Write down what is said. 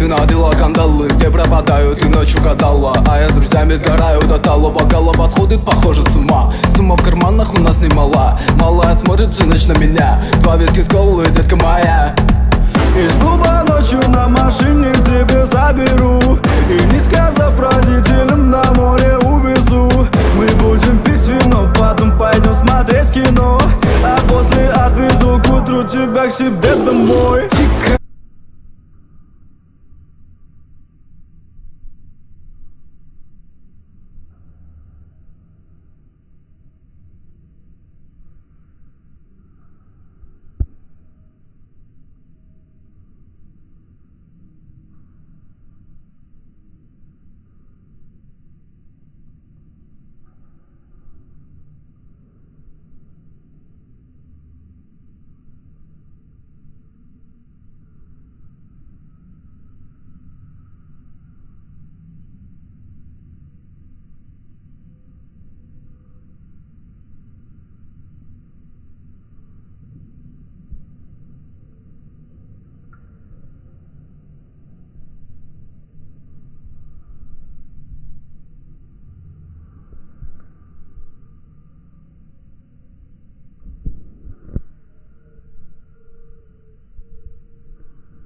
ты надела кандалы, где пропадаю, ты ночью гадала. А я с друзьями сгораю до талого, голова сходит, похоже, с ума. Сумма в карманах у нас немала, малая смотрит всю ночь на меня. Два виски с колой, детка моя. Из клуба ночью на машине к тебе заберу, и не сказав родителям, на море увезу. Мы будем пить вино, потом пойдем смотреть кино, а после отвезу к утру тебя к себе домой.